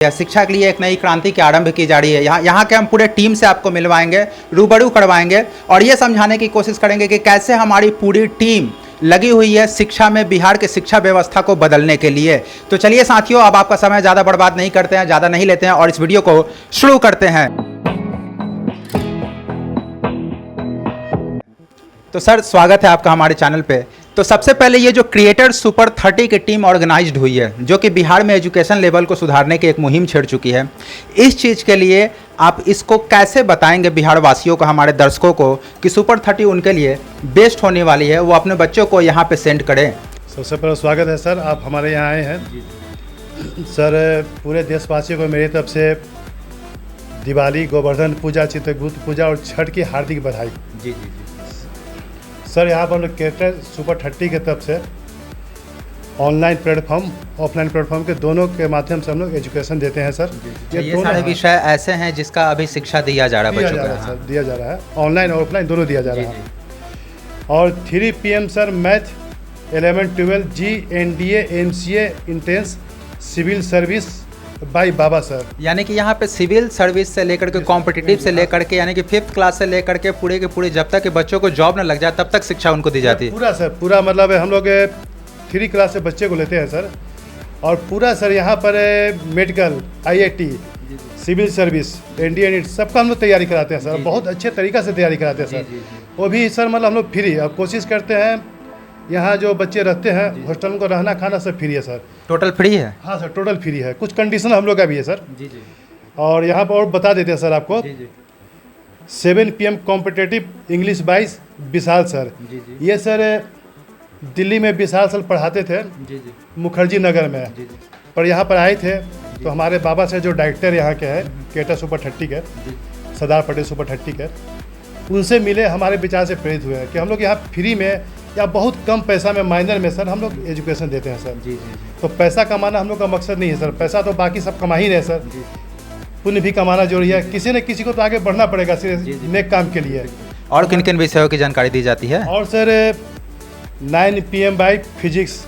शिक्षा के लिए एक नई क्रांति की आरंभ की जा रही है। यहाँ के हम पूरे टीम से आपको मिलवाएंगे, रूबरू करवाएंगे और ये समझाने की कोशिश करेंगे कि कैसे हमारी पूरी टीम लगी हुई है शिक्षा में, बिहार के शिक्षा व्यवस्था को बदलने के लिए। तो चलिए साथियों, अब आपका समय ज़्यादा बर्बाद नहीं करते हैं, ज़्यादा नहीं लेते हैं और इस वीडियो को शुरू करते हैं। तो सर, स्वागत है आपका हमारे चैनल पे। तो सबसे पहले ये जो क्रिएटर सुपर 30 की टीम ऑर्गेनाइज्ड हुई है, जो कि बिहार में एजुकेशन लेवल को सुधारने की एक मुहिम छेड़ चुकी है, इस चीज़ के लिए आप इसको कैसे बताएंगे बिहार वासियों को, हमारे दर्शकों को, कि सुपर 30 उनके लिए बेस्ट होने वाली है, वो अपने बच्चों को यहाँ पे सेंड करें? सबसे पहले स्वागत है सर, आप हमारे यहाँ आए हैं। सर, पूरे देशवासियों को मेरी तरफ से दिवाली, गोवर्धन पूजा, चित्रगुप्त पूजा और छठ की हार्दिक बधाई। जी जी जी सर, यहाँ पर हम लोग क्रिएटर सुपर 30 की तरफ से ऑनलाइन प्लेटफॉर्म, ऑफलाइन प्लेटफॉर्म के दोनों के माध्यम से हम लोग एजुकेशन देते हैं सर। ये सारे विषय ऐसे हैं जिसका अभी शिक्षा दिया जा रहा है बच्चों को। सर दिया जा रहा है, ऑनलाइन और ऑफलाइन दोनों दिया जा रहा है। और 3 PM sir math, 11, 12, GNDA, MCA, intense, civil service by Baba sir. यानी कि यहाँ पे सिविल सर्विस से लेकर के कॉम्पिटिटिव से लेकर के, यानी कि 5th क्लास से लेकर के पूरे के पूरे, जब तक कि बच्चों को जॉब न लग जाए तब तक शिक्षा उनको दी जाती है। पूरा सर, पूरा मतलब हम लोग 3 क्लास से बच्चे को लेते हैं सर। और पूरा सर यहाँ पर medical, IIT, civil service, NDA, NEET सबका हम लोग तैयारी कराते हैं सर। बहुत अच्छे तरीक़ा से तैयारी कराते हैं सर। वो भी सर मतलब हम लोग फ्री, और कोशिश करते हैं यहाँ जो बच्चे रहते हैं हॉस्टल में, रहना खाना सब फ्री है सर। टोटल फ्री है? हाँ सर, टोटल फ्री है। कुछ कंडीशन हम लोग का भी है सर। जी जी। और यहाँ पर और बता देते हैं सर आपको, जी जी। 7 PM कॉम्पिटेटिव इंग्लिश 22 विशाल सर। जी जी। ये सर दिल्ली में विशाल सर पढ़ाते थे, जी जी। मुखर्जी नगर में। जी जी। पर यहाँ पर आए थे तो हमारे बाबा से जो डायरेक्टर यहाँ के हैं क्रिएटर सुपर 30 के, सरदार पटेल सुपर 30 के, उनसे मिले, हमारे विचार से प्रेरित हुए हैं कि हम लोग यहाँ फ्री में या बहुत कम पैसा में, माइनर में सर हम लोग एजुकेशन देते हैं सर। जी जी। तो पैसा कमाना हम लोग का मकसद नहीं है सर, पैसा तो बाकी सब कमा ही रहे सर। पुण्य भी कमाना जरूरी है, किसी न किसी को तो आगे बढ़ना पड़ेगा सिर्फ नेक काम के लिए। और किन किन विषयों की जानकारी दी जाती है? और sir 9 PM by physics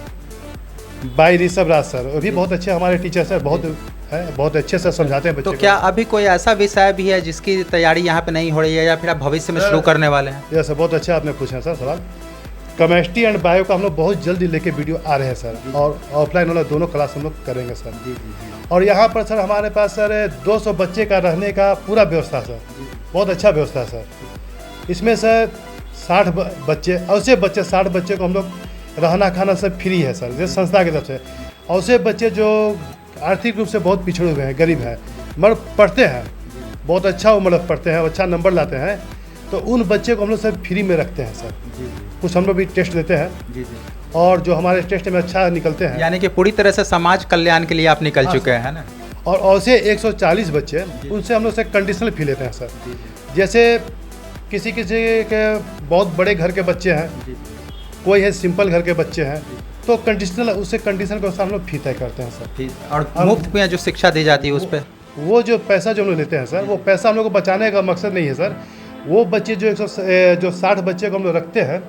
by Rishabh Raj sir, वो भी बहुत अच्छे हमारे टीचर सर, बहुत अच्छे से समझाते हैं बच्चे तो को। क्या अभी कोई ऐसा विषय भी है जिसकी तैयारी यहाँ पे नहीं हो रही है, या फिर आप भविष्य में शुरू करने वाले हैं? यस सर, बहुत अच्छा आपने पूछा सर सवाल। केमिस्ट्री एंड बायो का हम लोग बहुत जल्दी लेके वीडियो आ रहे हैं सर, और ऑफलाइन वाला दोनों क्लास हम लोग करेंगे सर। जी जी। और यहाँ पर सर हमारे पास सर 200 बच्चे का रहने का पूरा व्यवस्था सर, बहुत अच्छा व्यवस्था सर। इसमें सर 60 बच्चे, ऐसे बच्चे 60 बच्चे को हम लोग रहना खाना सब फ्री है सर, जैसे संस्था की तरफ से। ऐसे बच्चे जो आर्थिक रूप से बहुत पिछड़े हुए हैं, गरीब हैं, मगर पढ़ते हैं बहुत अच्छा, वो मतलब पढ़ते हैं, अच्छा नंबर लाते हैं, तो उन बच्चे को हम लोग सब फ्री में रखते हैं सर। कुछ हम लोग भी टेस्ट लेते हैं। जी जी। और जो हमारे टेस्ट में अच्छा निकलते हैं, यानी कि पूरी तरह से समाज कल्याण के लिए आप निकल चुके हैं ना। और ऐसे 140 बच्चे, उनसे हम लोग से कंडीशनल फी लेते हैं सर। जैसे किसी के बहुत बड़े घर के बच्चे हैं, कोई है सिंपल घर के बच्चे हैं, तो कंडीशनल, उससे कंडीशन के अनुसार हम लोग फी तय करते हैं सर। और मुफ्त में जो शिक्षा दी जाती है उस पर वो जो पैसा जो हम लोग लेते हैं सर, वो पैसा हम लोग को बचाने का मकसद नहीं है सर। वो बच्चे जो 60 बच्चे को हम लोग रखते हैं,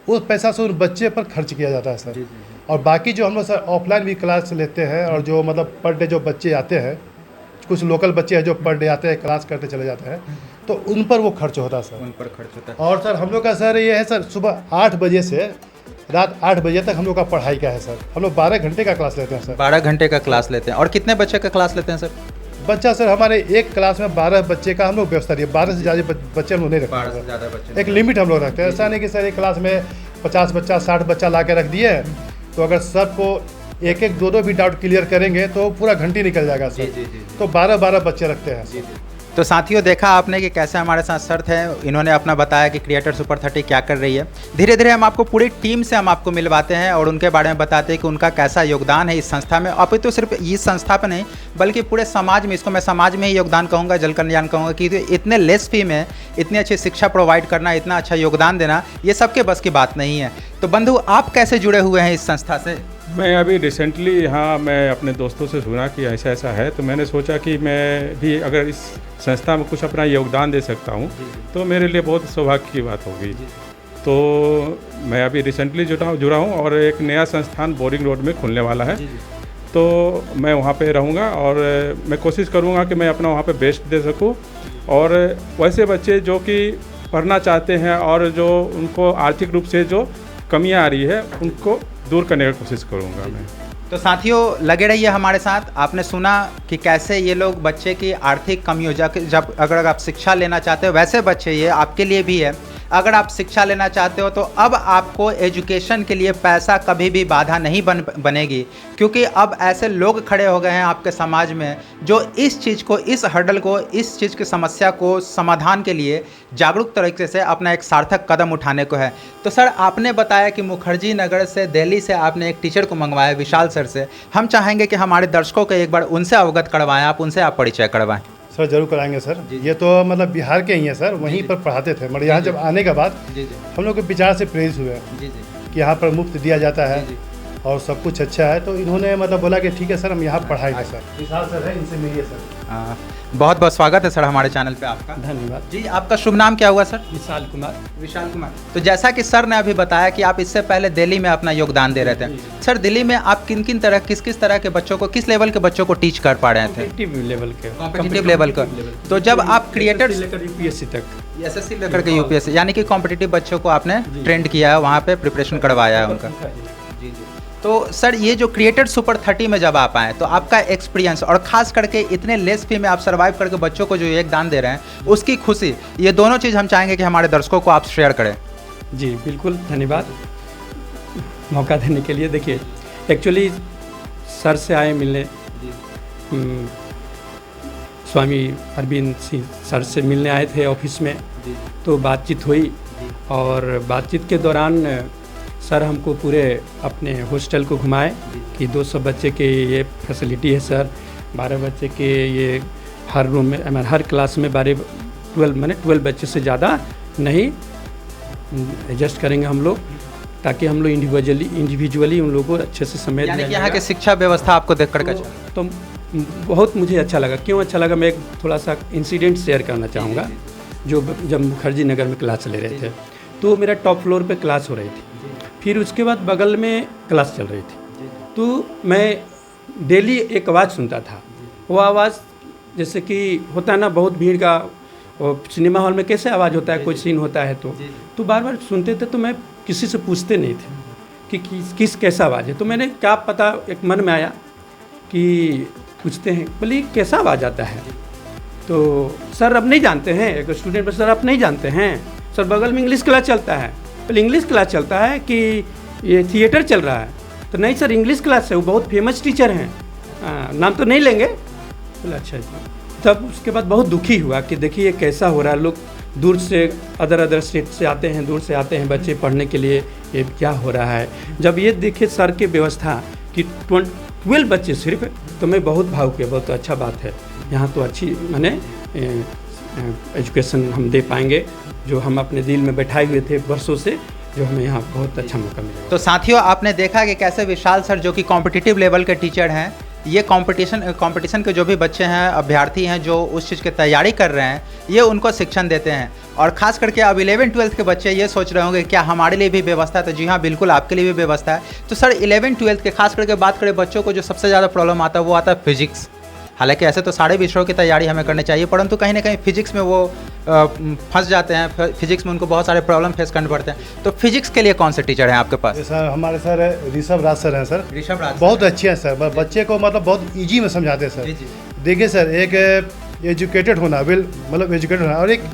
उस पैसा से उन बच्चे पर खर्च किया जाता है सर। और बाकी जो हम लोग सर ऑफलाइन भी क्लास लेते हैं, और जो मतलब पर डे जो बच्चे आते हैं, कुछ लोकल बच्चे हैं जो पर डे आते हैं, क्लास करते चले जाते हैं, तो उन पर वो खर्च होता है सर। उन पर खर्च होता है। और सर हम लोग का सर ये है सर, सुबह 8 बजे से रात 8 बजे तक हम लोग का पढ़ाई का है सर। हम लोग 12 घंटे का क्लास लेते हैं सर। 12 घंटे का क्लास लेते हैं। और कितने बच्चे का क्लास लेते हैं सर? बच्चा सर हमारे एक क्लास में 12 बच्चे का हम लोग व्यवस्था दिए। 12 से ज़्यादा बच्चे हम लोग नहीं रखते। 12 से ज़्यादा बच्चे, एक लिमिट हम लोग रखते हैं। ऐसा नहीं कि सर एक क्लास में 50 बच्चा, 60 बच्चा ला के रख दिए, तो अगर सबको एक एक दो भी डाउट क्लियर करेंगे तो पूरा घंटी निकल जाएगा सर। तो 12 बच्चे रखते हैं। तो साथियों, देखा आपने कि कैसे हमारे साथ सर थे, इन्होंने अपना बताया कि क्रिएटर सुपर 30 क्या कर रही है। धीरे धीरे हम आपको पूरी टीम से हम आपको मिलवाते हैं और उनके बारे में बताते हैं कि उनका कैसा योगदान है इस संस्था में। अब तो सिर्फ इस संस्था पर नहीं बल्कि पूरे समाज में, इसको मैं समाज में ही योगदान कहूँगा, जल कल्याण कहूँगा, कि इतने लेस फी में इतनी अच्छी शिक्षा प्रोवाइड करना, इतना अच्छा योगदान देना, ये सबके बस की बात नहीं है। तो बंधु, आप कैसे जुड़े हुए हैं इस संस्था से? मैं अभी रिसेंटली यहाँ मैं अपने दोस्तों से सुना कि ऐसा ऐसा है, तो मैंने सोचा कि मैं भी अगर इस संस्था में कुछ अपना योगदान दे सकता हूँ तो मेरे लिए बहुत सौभाग्य की बात होगी। तो मैं अभी रिसेंटली जुड़ा हूँ और एक नया संस्थान बोरिंग रोड में खुलने वाला है। तो मैं वहाँ पे रहूँगा और मैं कोशिश करूँगा कि मैं अपना वहाँ पे बेस्ट दे सकूँ। और वैसे बच्चे जो कि पढ़ना चाहते हैं और जो उनको आर्थिक रूप से जो कमियाँ आ रही है उनको दूर करने की कोशिश करूँगा मैं। तो साथियों लगे रहिए हमारे साथ। आपने सुना कि कैसे ये लोग बच्चे की आर्थिक कमियों जब अगर आप शिक्षा लेना चाहते हो, वैसे बच्चे ये आपके लिए भी है। अगर आप शिक्षा लेना चाहते हो तो अब आपको एजुकेशन के लिए पैसा कभी भी बाधा नहीं बनेगी, क्योंकि अब ऐसे लोग खड़े हो गए हैं आपके समाज में जो इस चीज़ को, इस हर्डल को, इस चीज़ की समस्या को समाधान के लिए जागरूक तरीके से अपना एक सार्थक कदम उठाने को है। तो सर आपने बताया कि मुखर्जी नगर से, दिल्ली से आपने एक टीचर को मंगवाया विशाल सर से। हम चाहेंगे कि हमारे दर्शकों को एक बार उनसे अवगत करवाएं, आप उनसे आप परिचय करवाएं। सर जरूर कराएंगे सर। ये तो मतलब बिहार के ही हैं सर, वहीं पर पढ़ाते थे। मतलब यहाँ जब आने के बाद हम लोग के विचार से प्रेरित हुए कि यहाँ पर मुफ्त दिया जाता है और सब कुछ अच्छा है, तो इन्होंने मतलब बोला कि ठीक है सर हम यहाँ पढ़ाएंगे सर। विशाल सर है, इनसे मिलिए सर। बहुत बहुत स्वागत है सर हमारे चैनल पे आपका। धन्यवाद जी। आपका शुभ नाम क्या हुआ सर? विशाल कुमार। विशाल कुमार। तो जैसा कि सर ने अभी बताया कि आप इससे पहले दिल्ली में अपना योगदान दे रहे थे, सर दिल्ली में आप किस तरह के बच्चों को, किस लेवल के बच्चों को टीच कर पा रहे थे? कॉम्पिटिटिव लेवल का। तो जब आप क्रिएटर्स यूपीएससी तक, एसएससी लेकर के यूपीएससी, यानी कि कॉम्पिटिटिव बच्चों को आपने ट्रेंड किया है, वहाँ पे प्रिपरेशन करवाया है उनका। तो सर ये जो क्रिएटर सुपर 30 में जब आप आए तो आपका एक्सपीरियंस, और खास करके इतने लेस फी में आप सर्वाइव करके बच्चों को जो योगदान दे रहे हैं उसकी खुशी, ये दोनों चीज़ हम चाहेंगे कि हमारे दर्शकों को आप शेयर करें। जी बिल्कुल, धन्यवाद मौका देने के लिए। देखिए एक्चुअली सर से आए मिलने, स्वामी अरविंद सिंह सर से मिलने आए थे ऑफिस में, तो बातचीत हुई और बातचीत के दौरान सर हमको पूरे अपने हॉस्टल को घुमाए कि 200 बच्चे के ये फैसिलिटी है सर, 12 बच्चे के ये हर रूम में, हर क्लास में 12 बच्चे से ज़्यादा नहीं एडजस्ट करेंगे हम लोग, ताकि हम लोग इंडिविजुअली उन लोगों को अच्छे से समय यानी कि यहाँ की शिक्षा व्यवस्था आपको देख कर तो बहुत मुझे अच्छा लगा। क्यों अच्छा लगा, मैं एक थोड़ा सा इंसिडेंट शेयर करना चाहूँगा। जो जब मुखर्जी नगर में क्लास ले रहे थे तो मेरा टॉप फ्लोर पे क्लास हो रही थी, फिर उसके बाद बगल में क्लास चल रही थी, तो मैं डेली एक आवाज़ सुनता था। वो आवाज़ जैसे कि होता है ना, बहुत भीड़ का, सिनेमा हॉल में कैसे आवाज़ होता है, कोई सीन होता है तो बार बार सुनते थे। तो मैं किसी से पूछते नहीं थे कि किस कैसा आवाज़ है, तो मैंने क्या पता, एक मन में आया कि पूछते हैं, बोले कैसा आवाज़ आता है। तो सर अब नहीं जानते हैं, एक स्टूडेंट पर सर आप नहीं जानते हैं, सर बगल में इंग्लिश क्लास चलता है। बोले इंग्लिश क्लास चलता है कि ये थिएटर चल रहा है? तो नहीं सर इंग्लिश क्लास है, वो बहुत फेमस टीचर हैं, नाम तो नहीं लेंगे। बोले अच्छा जी। तब उसके बाद बहुत दुखी हुआ कि देखिए कैसा हो रहा है, लोग दूर से अदर स्टेट से आते हैं, दूर से आते हैं बच्चे पढ़ने के लिए, ये क्या हो रहा है। जब ये देखे सर की व्यवस्था कि 12 बच्चे सिर्फ, तो मैं बहुत भावुक है, बहुत अच्छा बात है। यहाँ तो अच्छी माने एजुकेशन हम दे पाएंगे, जो हम अपने दिल में बैठाए हुए थे वर्षों से, जो हमें यहाँ बहुत अच्छा मौका मिला। तो साथियों आपने देखा कि कैसे विशाल सर जो कि कॉम्पिटिटिव लेवल के टीचर हैं, ये कंपटीशन के जो भी बच्चे हैं, अभ्यर्थी हैं जो उस चीज़ की तैयारी कर रहे हैं, ये उनको शिक्षण देते हैं। और ख़ास करके अब 11-12 के बच्चे ये सोच रहे होंगे क्या हमारे लिए भी व्यवस्था है, तो जी हाँ बिल्कुल आपके लिए भी व्यवस्था है। तो सर 11-12 के खास करके बात करें बच्चों को जो सबसे ज़्यादा प्रॉब्लम आता है वो आता है फिजिक्स। हालांकि ऐसे तो सारे विषयों की तैयारी हमें करनी चाहिए, परंतु कहीं ना कहीं फिजिक्स में वो फंस जाते हैं, फिजिक्स में उनको बहुत सारे प्रॉब्लम फेस करने पड़ते हैं। तो फिजिक्स के लिए कौन से टीचर हैं आपके पास? सर हमारे सर ऋषभ राज सर हैं सर। ऋषभ राज बहुत अच्छे हैं सर, बच्चे को मतलब बहुत ईजी में समझाते हैं सर। देखिए सर, एक एजुकेटेड होना, मतलब एजुकेटेड होना और एक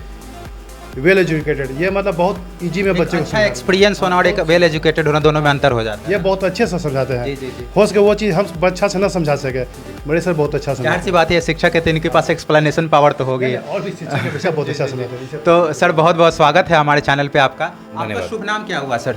वेल एजुकेटेड, ये मतलब बहुत इजी में बच्चे को अच्छा एक्सपीरियंस होना और एक वेल एजुकेटेड होना, दोनों में अंतर हो जाता है। ये बहुत अच्छे से समझाते हैं। हो सके वो चीज़ हम अच्छा से ना समझा सके, बड़े सर बहुत अच्छा समझाते हैं। सी बात है, शिक्षक है तो इनके पास एक्सप्लेनेशन पावर तो होगी, और भी शिक्षक के विषय बहुत अच्छा समझाते हैं। तो सर बहुत बहुत स्वागत है हमारे चैनल पे आपका। आपका शुभ नाम क्या हुआ सर?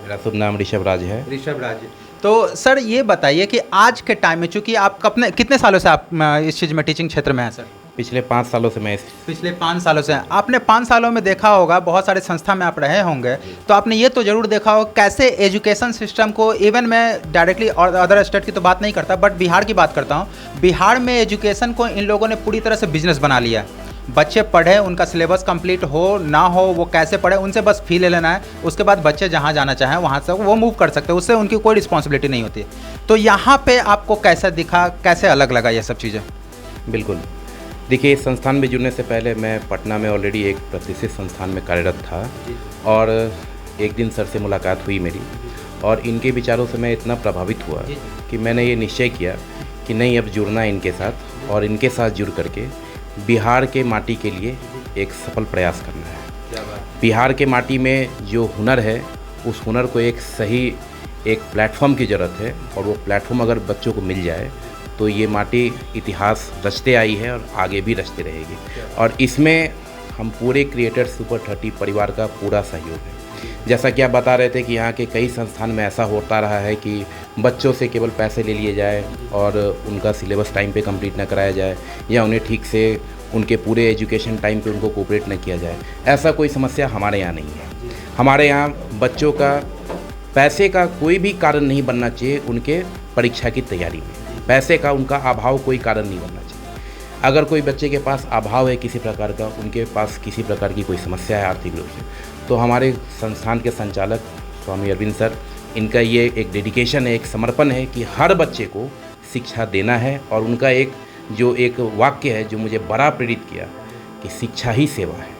मेरा शुभ नाम ऋषभ राज है। ऋषभ राज। तो सर ये बताइए कि आज के टाइम में, चूंकि आप कितने सालों से आप इस चीज़ में टीचिंग क्षेत्र में हैं सर? पिछले 5 सालों से मैं पिछले 5 सालों से आपने 5 सालों में देखा होगा, बहुत सारे संस्था में आप रहे होंगे, तो आपने ये तो ज़रूर देखा होगा कैसे एजुकेशन सिस्टम को, इवन मैं डायरेक्टली और अदर स्टेट की तो बात नहीं करता, बट बिहार की बात करता हूँ। बिहार में एजुकेशन को इन लोगों ने पूरी तरह से बिजनेस बना लिया। बच्चे पढ़े, उनका सिलेबस कंप्लीट हो ना हो, वो कैसे पढ़े, उनसे बस फी ले लेना है। उसके बाद बच्चे जहाँ जाना चाहें वहाँ से वो मूव कर सकते हैं, उससे उनकी कोई रिस्पॉन्सिबिलिटी नहीं होती। तो यहाँ पे आपको कैसा दिखा, कैसे अलग लगा ये सब चीज़ें? बिल्कुल। देखिए, इस संस्थान में जुड़ने से पहले मैं पटना में ऑलरेडी एक प्रतिष्ठित संस्थान में कार्यरत था और एक दिन सर से मुलाकात हुई मेरी, और इनके विचारों से मैं इतना प्रभावित हुआ कि मैंने ये निश्चय किया कि नहीं, अब जुड़ना है इनके साथ, और इनके साथ जुड़ करके बिहार के माटी के लिए एक सफल प्रयास करना है। बिहार के माटी में जो हुनर है, उस हुनर को एक सही एक प्लेटफॉर्म की ज़रूरत है, और वो प्लेटफॉर्म अगर बच्चों को मिल जाए तो ये माटी इतिहास रचते आई है और आगे भी रचते रहेगी। और इसमें हम पूरे क्रिएटर सुपर 30 परिवार का पूरा सहयोग है। जैसा कि आप बता रहे थे कि यहाँ के कई संस्थान में ऐसा होता रहा है कि बच्चों से केवल पैसे ले लिए जाए और उनका सिलेबस टाइम पे कंप्लीट न कराया जाए, या उन्हें ठीक से उनके पूरे एजुकेशन टाइम पे उनको कोऑपरेट न किया जाए। ऐसा कोई समस्या हमारे यहाँ नहीं है। हमारे यहाँ बच्चों का पैसे का कोई भी कारण नहीं बनना चाहिए। उनके परीक्षा की तैयारी में पैसे का उनका अभाव कोई कारण नहीं बनना चाहिए। अगर कोई बच्चे के पास अभाव है किसी प्रकार का, उनके पास किसी प्रकार की कोई समस्या है आर्थिक रूप से, तो हमारे संस्थान के संचालक स्वामी अरविंद सर, इनका ये एक डेडिकेशन है, एक समर्पण है कि हर बच्चे को शिक्षा देना है। और उनका एक वाक्य है जो मुझे बड़ा प्रेरित किया कि शिक्षा ही सेवा है।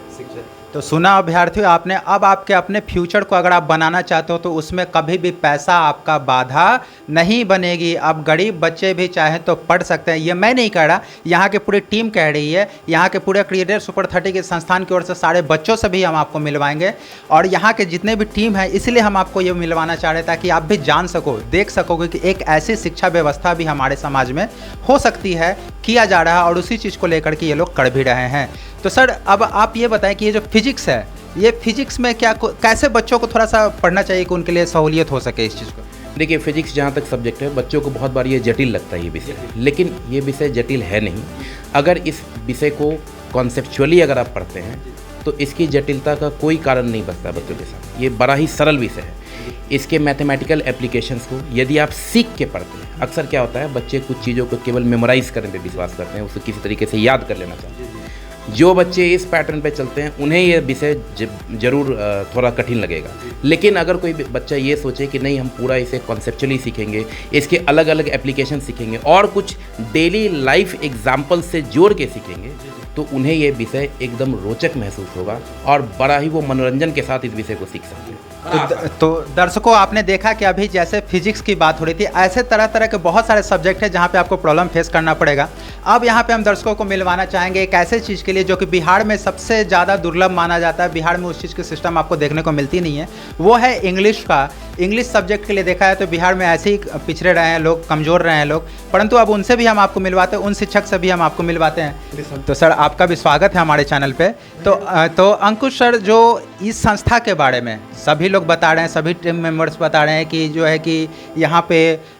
तो सुना अभ्यर्थियों आपने, अब आपके अपने फ्यूचर को अगर आप बनाना चाहते हो तो उसमें कभी भी पैसा आपका बाधा नहीं बनेगी। अब गरीब बच्चे भी चाहें तो पढ़ सकते हैं। ये मैं नहीं कह रहा, यहाँ की पूरी टीम कह रही है। यहाँ के पूरे क्रिएटर सुपर 30 के संस्थान की ओर से सारे बच्चों से भी हम आपको मिलवाएंगे, और यहाँ के जितने भी टीम है इसलिए हम आपको ये मिलवाना चाह रहे हैं ताकि आप भी जान सको, देख सकोगे कि एक ऐसी शिक्षा व्यवस्था भी हमारे समाज में हो सकती है, किया जा रहा है, और उसी चीज़ को लेकर के ये लोग कर भी रहे हैं। तो सर अब आप ये बताएं कि ये जो फिजिक्स है, ये फिजिक्स में कैसे बच्चों को थोड़ा सा पढ़ना चाहिए कि उनके लिए सहूलियत हो सके इस चीज़ को? देखिए, फिजिक्स जहाँ तक सब्जेक्ट है, बच्चों को बहुत बार ये जटिल लगता है ये विषय, लेकिन ये विषय जटिल है नहीं। अगर इस विषय को कॉन्सेप्चुअली अगर आप पढ़ते हैं तो इसकी जटिलता का कोई कारण नहीं बचता बच्चों के साथ। ये बड़ा ही सरल विषय है। इसके मैथमेटिकल एप्लीकेशंस को यदि आप सीख के पढ़ते हैं, अक्सर क्या होता है, बच्चे कुछ चीज़ों को केवल मेमोराइज़ करने पे विश्वास करते हैं, उसे किसी तरीके से याद कर लेना चाहते हैं। जो बच्चे इस पैटर्न पे चलते हैं उन्हें ये विषय ज़रूर थोड़ा कठिन लगेगा। लेकिन अगर कोई बच्चा ये सोचे कि नहीं, हम पूरा इसे कॉन्सेप्चुअली सीखेंगे, इसके अलग अलग एप्लीकेशन सीखेंगे और कुछ डेली लाइफ एग्जाम्पल से जोड़ के सीखेंगे, तो उन्हें ये विषय एकदम रोचक महसूस होगा और बड़ा ही वो मनोरंजन के साथ इस विषय को सीख सकते हैं। तो दर्शकों, आपने देखा कि अभी जैसे फिजिक्स की बात हो रही थी, ऐसे तरह तरह के बहुत सारे सब्जेक्ट हैं जहाँ पे आपको प्रॉब्लम फेस करना पड़ेगा। अब यहाँ पे हम दर्शकों को मिलवाना चाहेंगे एक ऐसे चीज़ के लिए जो कि बिहार में सबसे ज़्यादा दुर्लभ माना जाता है। बिहार में उस चीज़ की सिस्टम आपको देखने को मिलती नहीं है, वो है इंग्लिश का। इंग्लिश सब्जेक्ट के लिए देखा है तो बिहार में ऐसे ही पिछड़े रहे हैं लोग, कमज़ोर रहे हैं लोग, परंतु अब उनसे भी हम आपको मिलवाते हैं, उन शिक्षक से भी हम आपको मिलवाते हैं। तो सर, आपका भी स्वागत है हमारे चैनल पे। तो अंकुश सर, जो इस संस्था के बारे में सभी लोग बता रहे हैं, सभी टीम मेंबर्स बता रहे हैं कि जो है कि यहाँ पे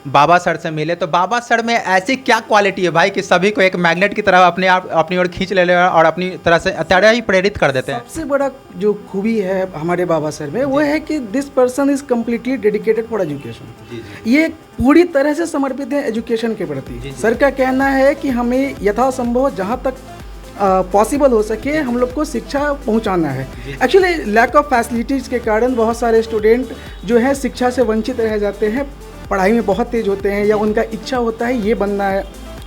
बाबा सर से मिले, तो बाबा सर में ऐसी क्या क्वालिटी है भाई कि सभी को एक मैग्नेट की तरह अपनी ओर खींच ले और अपनी तरह से तरह ही प्रेरित कर देते हैं? सबसे बड़ा जो खूबी है हमारे बाबा सर में वो है कि this person is completely dedicated for education. ये पूरी तरह से समर्पित है एजुकेशन के प्रति। सर का कहना है कि हमें यथासंभव जहाँ तक पॉसिबल हो सके हम लोग को शिक्षा पहुंचाना है। एक्चुअली लैक ऑफ फैसिलिटीज़ के कारण बहुत सारे स्टूडेंट जो है शिक्षा से वंचित रह जाते हैं, पढ़ाई में बहुत तेज होते हैं या उनका इच्छा होता है ये बनना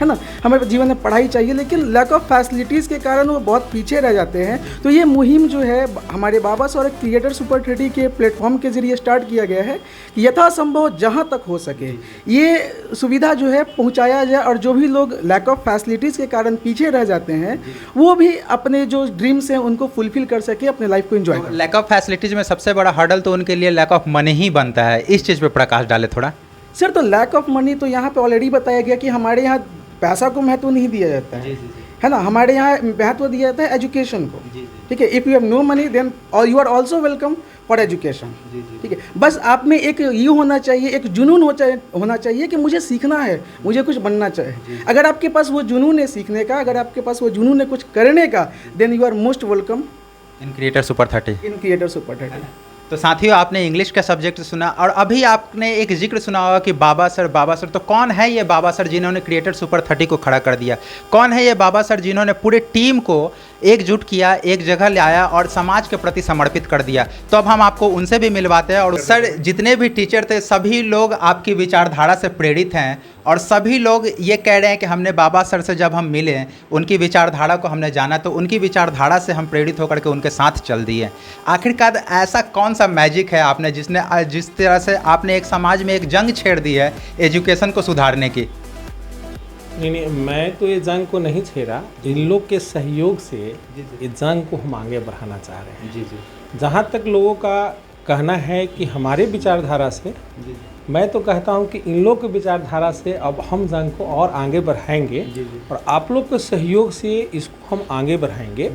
है ना, हमें जीवन में पढ़ाई चाहिए, लेकिन लैक ऑफ फैसिलिटीज़ के कारण वो बहुत पीछे रह जाते हैं। तो ये मुहिम जो है हमारे बाबा सर और क्रिएटर सुपर 30 के प्लेटफॉर्म के ज़रिए स्टार्ट किया गया है कि यथासंभव जहाँ तक हो सके ये सुविधा जो है पहुँचाया जाए, और जो भी लोग लैक ऑफ फैसिलिटीज़ के कारण पीछे रह जाते हैं वो भी अपने जो ड्रीम्स हैं उनको फुलफिल कर सके, अपने लाइफ को एंजॉय करें। लैक ऑफ फैसिलिटीज़ में सबसे बड़ा हर्डल तो उनके लिए लैक ऑफ मनी ही बनता है। इस चीज़ पर प्रकाश डाले थोड़ा सर। तो लैक ऑफ मनी तो यहाँ पे ऑलरेडी बताया गया कि हमारे यहाँ पैसा को महत्व नहीं दिया जाता है ना, हमारे यहाँ महत्व दिया जाता है एजुकेशन को। ठीक है, if you have no money then you are also welcome for education. ठीक है, बस आप में एक ये होना चाहिए, एक जुनून होना चाहिए कि मुझे सीखना है, मुझे कुछ बनना चाहिए। अगर आपके पास वो जुनून है सीखने का, अगर आपके पास वो जुनून है कुछ करने का, then you are most welcome in creator super 30। In creator super 30। तो साथियों, आपने इंग्लिश का सब्जेक्ट सुना और अभी आपने एक जिक्र सुना होगा कि बाबा सर। तो कौन है ये बाबा सर जिन्होंने क्रिएटर सुपर 30 को खड़ा कर दिया? कौन है ये बाबा सर जिन्होंने पूरे टीम को एकजुट किया, एक जगह लाया और समाज के प्रति समर्पित कर दिया। तो अब हम आपको उनसे भी मिलवाते हैं। और सर, जितने भी टीचर थे सभी लोग आपकी विचारधारा से प्रेरित हैं और सभी लोग ये कह रहे हैं कि हमने बाबा सर से जब हम मिले, उनकी विचारधारा को हमने जाना, तो उनकी विचारधारा से हम प्रेरित होकर के उनके साथ चल दिए। आखिरकार ऐसा कौन सा मैजिक है आपने जिस तरह से आपने एक समाज में एक जंग छेड़ दी है एजुकेशन को सुधारने की? नहीं, मैं तो ये जंग को नहीं छेड़ा, इन लोग के सहयोग से ये जंग को हम आगे बढ़ाना चाह रहे हैं। जहाँ तक लोगों का कहना है कि हमारे विचारधारा से, मैं तो कहता हूँ कि इन लोग के विचारधारा से अब हम जंग को और आगे बढ़ाएंगे और आप लोग के सहयोग से इसको हम आगे बढ़ाएंगे।